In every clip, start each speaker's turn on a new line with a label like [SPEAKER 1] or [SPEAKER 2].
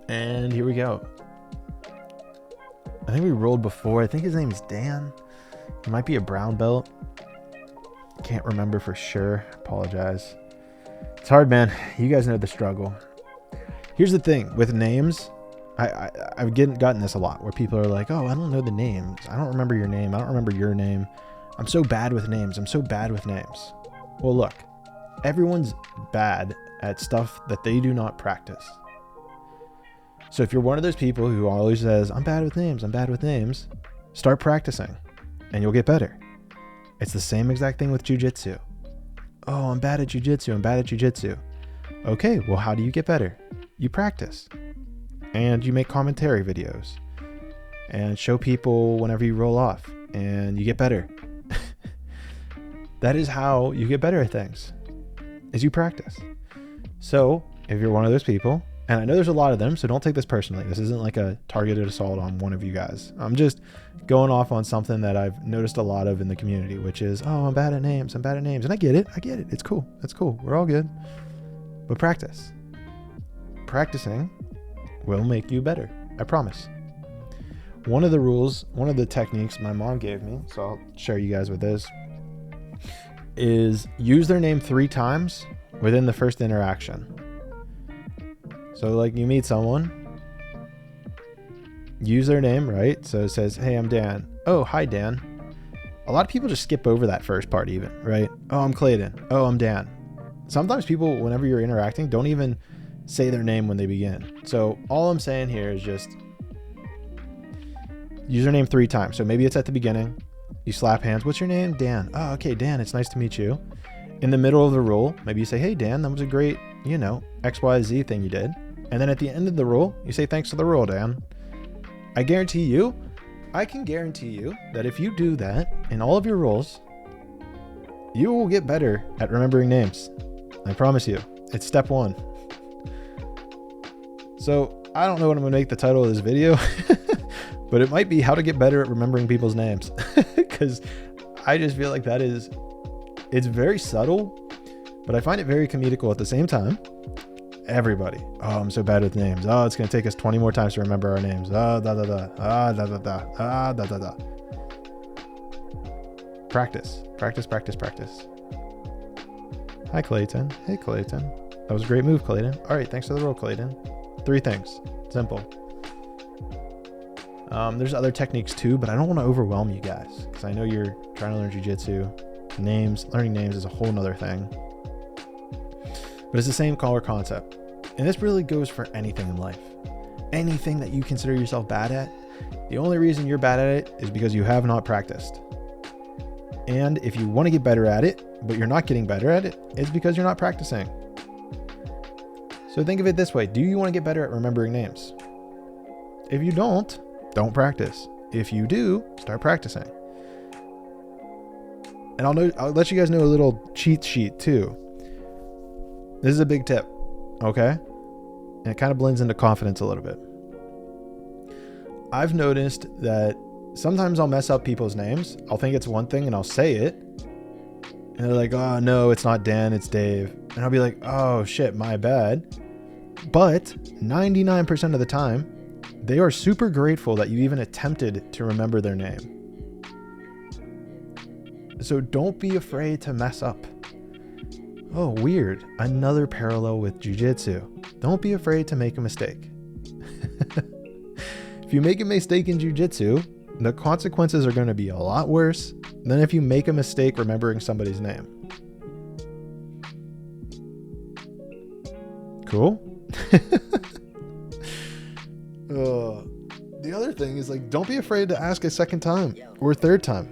[SPEAKER 1] And here we go. I think we rolled before. I think his name's Dan. He might be a brown belt. Can't remember for sure. Apologize. It's hard, man. You guys know the struggle. Here's the thing with names. I've gotten this a lot where people are like, oh, I don't know the names. I don't remember your name. I don't remember your name. I'm so bad with names. I'm so bad with names. Well, look, everyone's bad at stuff that they do not practice. So if you're one of those people who always says, I'm bad with names, I'm bad with names, start practicing and you'll get better. It's the same exact thing with jiu-jitsu. Oh, I'm bad at jiu-jitsu. I'm bad at jiu-jitsu. Okay, well, how do you get better? You practice. And you make commentary videos. And show people whenever you roll off. And you get better. That is how you get better at things. Is you practice. So, if you're one of those people, and I know there's a lot of them, so don't take this personally. This isn't like a targeted assault on one of you guys. I'm just going off on something that I've noticed a lot of in the community, which is, oh, I'm bad at names. I'm bad at names. And I get it. It's cool. That's cool. We're all good. But practice. Practicing will make you better. I promise. One of the rules, one of the techniques my mom gave me, so I'll share you guys with this, is use their name 3 times within the first interaction. So like you meet someone, use their name, right? So it says, hey, I'm Dan. Oh, hi, Dan. A lot of people just skip over that first part even, right? Oh, I'm Clayton. Oh, I'm Dan. Sometimes people, whenever you're interacting, don't even say their name when they begin. So all I'm saying here is just use their name 3 times. So maybe it's at the beginning. You slap hands. What's your name? Dan. Oh, okay, Dan. It's nice to meet you. In the middle of the rule, maybe you say, hey, Dan, that was a great, XYZ thing you did. And then at the end of the rule, you say, thanks for the rule, Dan. I can guarantee you that if you do that in all of your roles, you will get better at remembering names. I promise you. It's step 1. So I don't know what I'm going to make the title of this video, but it might be how to get better at remembering people's names. Because I just feel like it's very subtle, but I find it very comedical at the same time. Everybody. Oh, I'm so bad with names. Oh, it's going to take us 20 more times to remember our names. Ah, da, da, da. Ah, da, da, da. Ah, da, da, da. Practice. Practice, practice, practice. Hi, Clayton. Hey, Clayton. That was a great move, Clayton. All right, thanks for the roll, Clayton. 3 things. Simple. There's other techniques too, but I don't want to overwhelm you guys because I know you're trying to learn jiu-jitsu. Learning names is a whole nother thing. But it's the same core concept. And this really goes for anything in life. Anything that you consider yourself bad at, the only reason you're bad at it is because you have not practiced. And if you want to get better at it, but you're not getting better at it, it's because you're not practicing. So think of it this way. Do you want to get better at remembering names? If you don't practice. If you do, start practicing. And I'll let you guys know a little cheat sheet too. This is a big tip, okay? And it kind of blends into confidence a little bit. I've noticed that sometimes I'll mess up people's names. I'll think it's one thing and I'll say it. And they're like, oh no, it's not Dan, it's Dave. And I'll be like, oh shit, my bad. But 99% of the time, they are super grateful that you even attempted to remember their name. So don't be afraid to mess up. Oh, weird. Another parallel with jiu-jitsu. Don't be afraid to make a mistake. If you make a mistake in jiu-jitsu, the consequences are going to be a lot worse than if you make a mistake remembering somebody's name. Cool? The other thing is don't be afraid to ask a second time or a third time.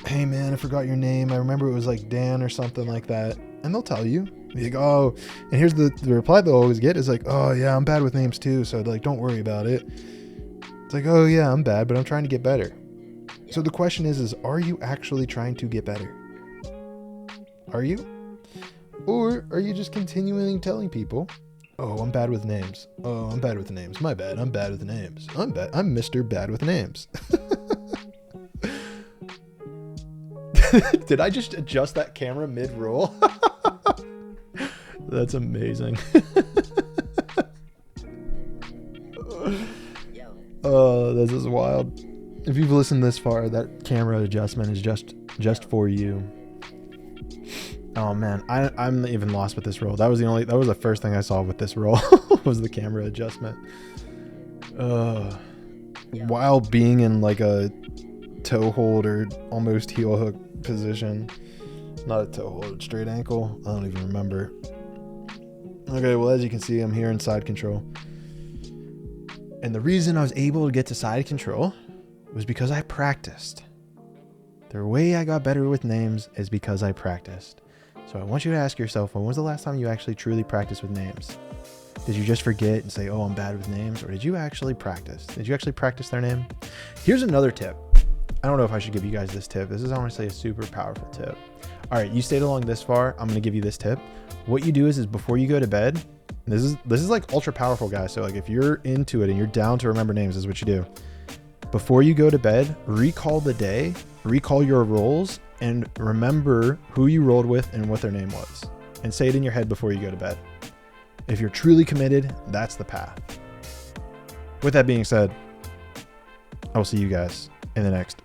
[SPEAKER 1] Hey man, I forgot your name. I remember it was Dan or something like that. And they'll tell you. Be like, oh, and here's the reply they'll always get is oh yeah, I'm bad with names too. So don't worry about it. It's oh yeah, I'm bad, but I'm trying to get better. So the question is are you actually trying to get better? Are you? Or are you just continually telling people, oh, I'm bad with names. Oh, I'm bad with names. My bad. I'm bad with names. I'm Mr. Bad with Names. Did I just adjust that camera mid-roll? That's amazing. This is wild. If you've listened this far, that camera adjustment is just for you. Oh man, I'm even lost with this roll. That was the first thing I saw with this roll was the camera adjustment. While being in like a toe hold or almost heel hook position. Not a toe hold, straight ankle. I don't even remember. Okay, well, as you can see, I'm here in side control. And the reason I was able to get to side control was because I practiced. The way I got better with names is because I practiced. So I want you to ask yourself, when was the last time you actually truly practiced with names? Did you just forget and say, oh, I'm bad with names? Or did you actually practice? Did you actually practice their name? Here's another tip. I don't know if I should give you guys this tip. This is honestly a super powerful tip. All right, you stayed along this far. I'm going to give you this tip. What you do is before you go to bed, this is like ultra powerful, guys. So like if you're into it and you're down to remember names, this is what you do. Before you go to bed, recall the day, recall your rolls, and remember who you rolled with and what their name was. And say it in your head before you go to bed. If you're truly committed, that's the path. With that being said, I will see you guys in the next video.